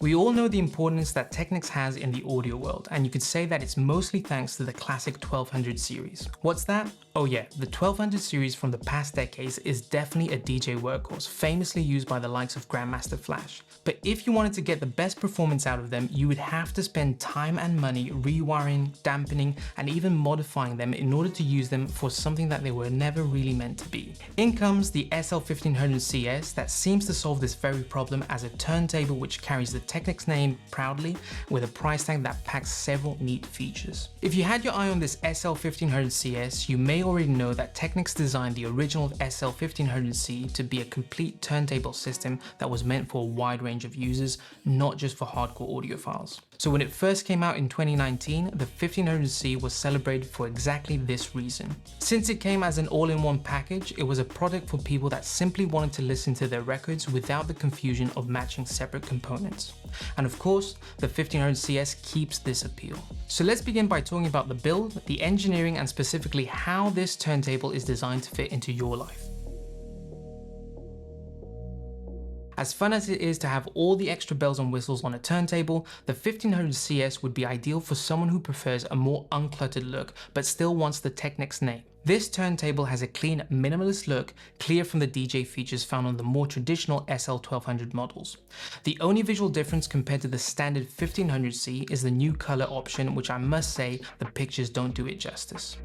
We all know the importance that Technics has in the audio world, and you could say that it's mostly thanks to the classic 1200 series. What's that? Oh yeah, the 1200 series from the past decades is definitely a DJ workhorse, famously used by the likes of Grandmaster Flash. But if you wanted to get the best performance out of them, you would have to spend time and money rewiring, dampening, and even modifying them in order to use them for something that they were never really meant to be. In comes the SL-1500CS that seems to solve this very problem as a turntable which carries the Technics name proudly with a price tag that packs several neat features. If you had your eye on this SL-1500CS, you may already know that Technics designed the original SL-1500C to be a complete turntable system that was meant for a wide range of users, not just for hardcore audiophiles. So when it first came out in 2019, the 1500C was celebrated for exactly this reason. Since it came as an all-in-one package, it was a product for people that simply wanted to listen to their records without the confusion of matching separate components. And of course, the 1500CS keeps this appeal. So let's begin by talking about the build, the engineering, and specifically how this turntable is designed to fit into your life. As fun as it is to have all the extra bells and whistles on a turntable, the 1500CS would be ideal for someone who prefers a more uncluttered look but still wants the Technics name. This turntable has a clean, minimalist look, clear from the DJ features found on the more traditional SL-1200 models. The only visual difference compared to the standard 1500C is the new color option, which I must say the pictures don't do it justice.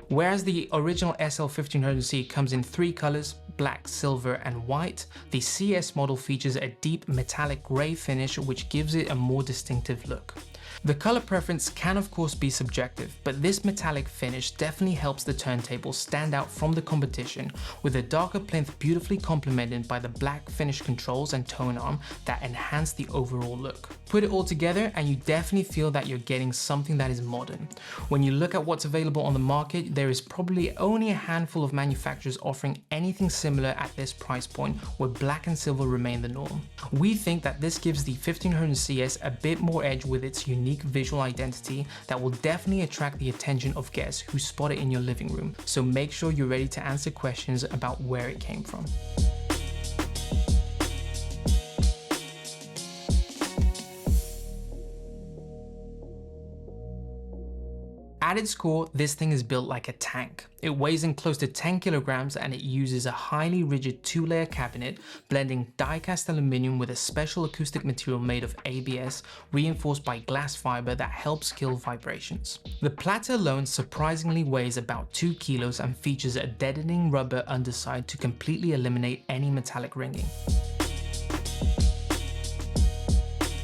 Whereas the original SL-1500C comes in 3 colors, black, silver, and white, the CS model features a deep metallic grey finish which gives it a more distinctive look. The color preference can of course be subjective, but this metallic finish definitely helps the turntable stand out from the competition, with a darker plinth beautifully complemented by the black finish controls and tone arm that enhance the overall look. Put it all together and you definitely feel that you're getting something that is modern. When you look at what's available on the market, there is probably only a handful of manufacturers offering anything similar at this price point, where black and silver remain the norm. We think that this gives the 1500CS a bit more edge with its unique visual identity that will definitely attract the attention of guests who spot it in your living room, so make sure you're ready to answer questions about where it came from. At its core, this thing is built like a tank. It weighs in close to 10 kilograms and it uses a highly rigid 2-layer cabinet, blending die-cast aluminum with a special acoustic material made of ABS, reinforced by glass fiber that helps kill vibrations. The platter alone surprisingly weighs about 2 kilos and features a deadening rubber underside to completely eliminate any metallic ringing.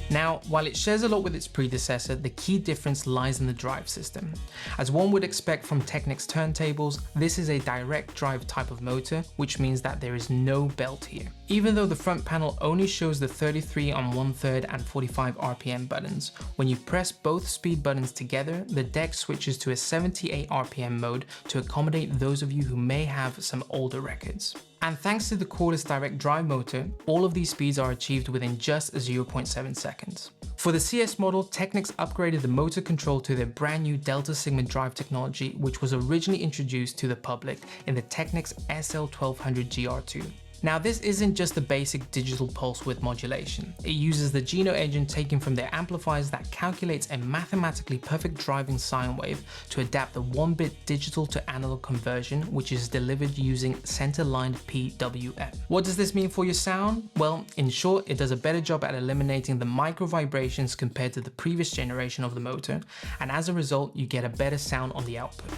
Now, while it shares a lot with its predecessor, the key difference lies in the drive system. As one would expect from Technics turntables, this is a direct drive type of motor, which means that there is no belt here. Even though the front panel only shows the 33 on 1/3 and 45 RPM buttons, when you press both speed buttons together, the deck switches to a 78 RPM mode to accommodate those of you who may have some older records. And thanks to the cordless direct drive motor, all of these speeds are achieved within just 0.7 seconds. For the CS model, Technics upgraded the motor control to their brand new Delta Sigma drive technology, which was originally introduced to the public in the Technics SL-1200GR2. Now, this isn't just a basic digital pulse width modulation. It uses the JENO engine taken from their amplifiers that calculates a mathematically perfect driving sine wave to adapt the 1-bit digital to analog conversion, which is delivered using center-lined PWM. What does this mean for your sound? Well, in short, it does a better job at eliminating the micro vibrations compared to the previous generation of the motor, and as a result, you get a better sound on the output.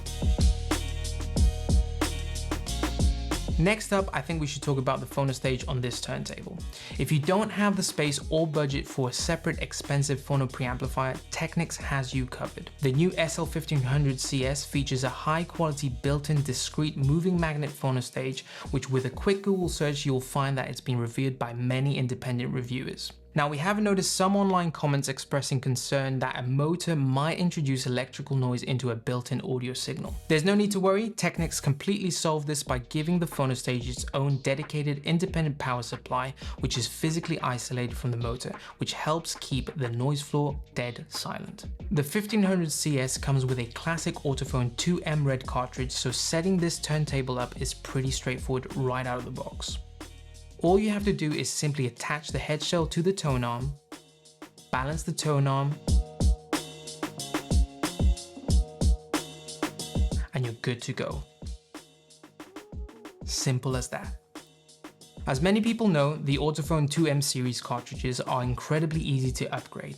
Next up, I think we should talk about the phono stage on this turntable. If you don't have the space or budget for a separate expensive phono preamplifier, Technics has you covered. The new SL-1500CS features a high quality built-in discrete moving magnet phono stage, which with a quick Google search you'll find that it's been reviewed by many independent reviewers. Now, we have noticed some online comments expressing concern that a motor might introduce electrical noise into a built-in audio signal. There's no need to worry, Technics completely solved this by giving the phono stage its own dedicated independent power supply, which is physically isolated from the motor, which helps keep the noise floor dead silent. The 1500CS comes with a classic Ortofon 2M red cartridge, so setting this turntable up is pretty straightforward right out of the box. All you have to do is simply attach the head shell to the tone arm, balance the tone arm, and you're good to go. Simple as that. As many people know, the Ortofon 2M series cartridges are incredibly easy to upgrade.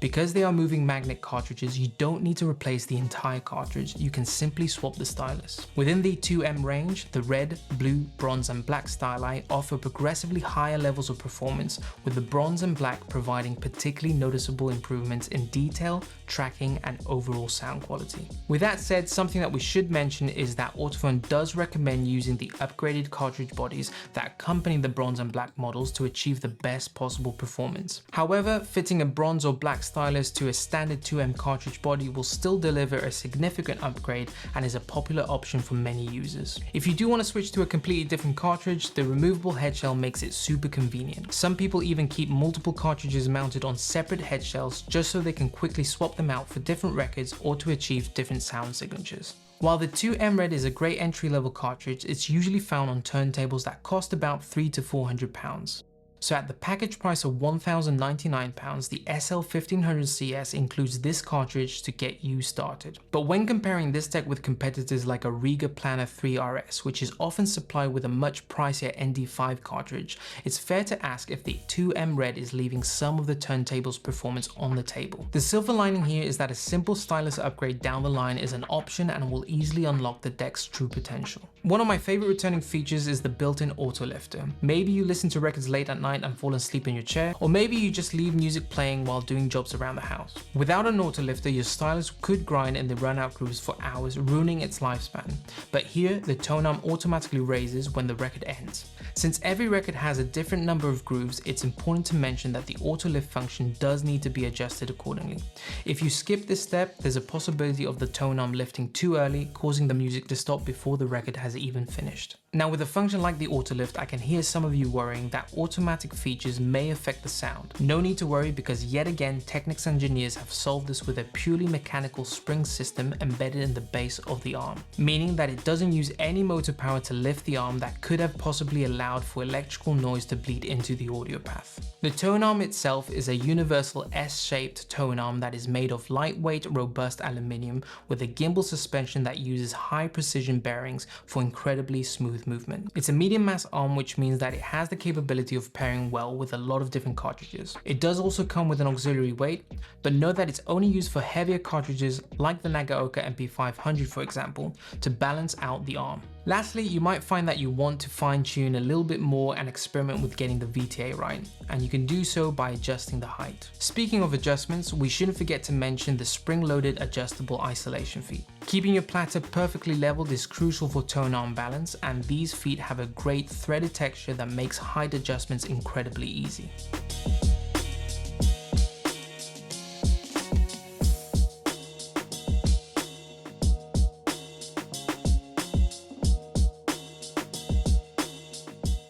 Because they are moving magnet cartridges, you don't need to replace the entire cartridge, you can simply swap the stylus. Within the 2M range, the red, blue, bronze and black styli offer progressively higher levels of performance, with the bronze and black providing particularly noticeable improvements in detail, tracking and overall sound quality. With that said, something that we should mention is that Ortofon does recommend using the upgraded cartridge bodies that accompany the bronze and black models to achieve the best possible performance. However, fitting a bronze or black stylus to a standard 2M cartridge body will still deliver a significant upgrade and is a popular option for many users. If you do want to switch to a completely different cartridge, the removable head shell makes it super convenient. Some people even keep multiple cartridges mounted on separate head shells just so they can quickly swap them out for different records or to achieve different sound signatures. While the 2M Red is a great entry-level cartridge, it's usually found on turntables that cost about £300 to £400. So at the package price of £1,099, the SL-1500CS includes this cartridge to get you started. But when comparing this tech with competitors like a Rega Planar 3RS, which is often supplied with a much pricier ND5 cartridge, it's fair to ask if the 2M Red is leaving some of the turntable's performance on the table. The silver lining here is that a simple stylus upgrade down the line is an option and will easily unlock the deck's true potential. One of my favorite returning features is the built-in auto lifter. Maybe you listen to records late at night and fall asleep in your chair, or maybe you just leave music playing while doing jobs around the house. Without an auto lifter, your stylus could grind in the runout grooves for hours, ruining its lifespan. But here, the tone arm automatically raises when the record ends. Since every record has a different number of grooves, it's important to mention that the auto lift function does need to be adjusted accordingly. If you skip this step, there's a possibility of the tone arm lifting too early, causing the music to stop before the record has even finished. Now with a function like the auto lift, I can hear some of you worrying that automatic features may affect the sound. No need to worry, because yet again, Technics engineers have solved this with a purely mechanical spring system embedded in the base of the arm, meaning that it doesn't use any motor power to lift the arm that could have possibly allowed for electrical noise to bleed into the audio path. The tone arm itself is a universal S-shaped tone arm that is made of lightweight, robust aluminium with a gimbal suspension that uses high precision bearings for incredibly smooth movement. It's a medium mass arm, which means that it has the capability of pairing well with a lot of different cartridges. It does also come with an auxiliary weight, but know that it's only used for heavier cartridges like the Nagaoka MP500 for example, to balance out the arm. Lastly, you might find that you want to fine-tune a little bit more and experiment with getting the VTA right, and you can do so by adjusting the height. Speaking of adjustments, we shouldn't forget to mention the spring-loaded adjustable isolation feet. Keeping your platter perfectly leveled is crucial for tone arm balance, and these feet have a great threaded texture that makes height adjustments incredibly easy.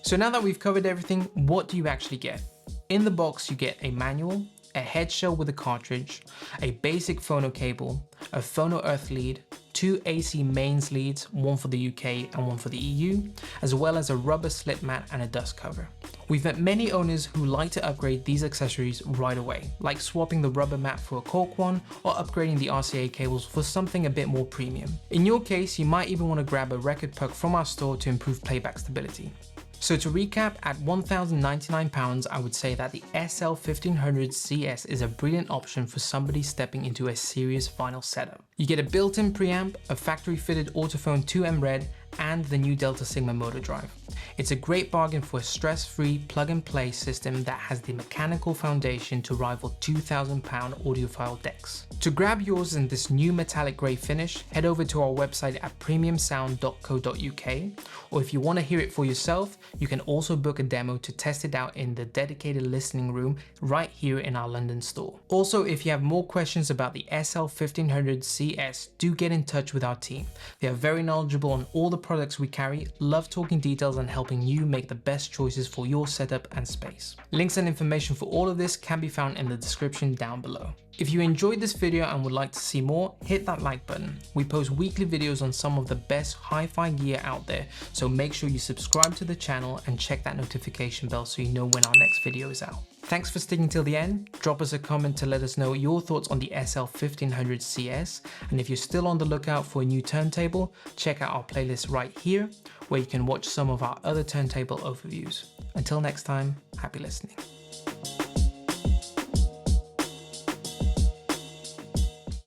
So now that we've covered everything, what do you actually get? In the box, you get a manual, a head shell with a cartridge, a basic Phono cable, a Phono earth lead, 2 AC mains leads, one for the UK and one for the EU, as well as a rubber slip mat and a dust cover. We've met many owners who like to upgrade these accessories right away, like swapping the rubber mat for a cork one or upgrading the RCA cables for something a bit more premium. In your case, you might even want to grab a record puck from our store to improve playback stability. So to recap, at £1,099, I would say that the SL-1500CS is a brilliant option for somebody stepping into a serious vinyl setup. You get a built-in preamp, a factory-fitted Ortofon 2M Red, and the new Delta Sigma motor drive. It's a great bargain for a stress-free plug-and-play system that has the mechanical foundation to rival £2,000 audiophile decks. To grab yours in this new metallic grey finish, head over to our website at premiumsound.co.uk, or if you want to hear it for yourself, you can also book a demo to test it out in the dedicated listening room right here in our London store. Also, if you have more questions about the SL-1500CS, do get in touch with our team. They are very knowledgeable on all the products we carry, love talking details and helping you make the best choices for your setup and space. Links and information for all of this can be found in the description down below. If you enjoyed this video and would like to see more, hit that like button. We post weekly videos on some of the best hi-fi gear out there, so make sure you subscribe to the channel and check that notification bell so you know when our next video is out. Thanks for sticking till the end. Drop us a comment to let us know your thoughts on the SL-1500CS, and if you're still on the lookout for a new turntable, check out our playlist right here, where you can watch some of our other turntable overviews. Until next time, happy listening.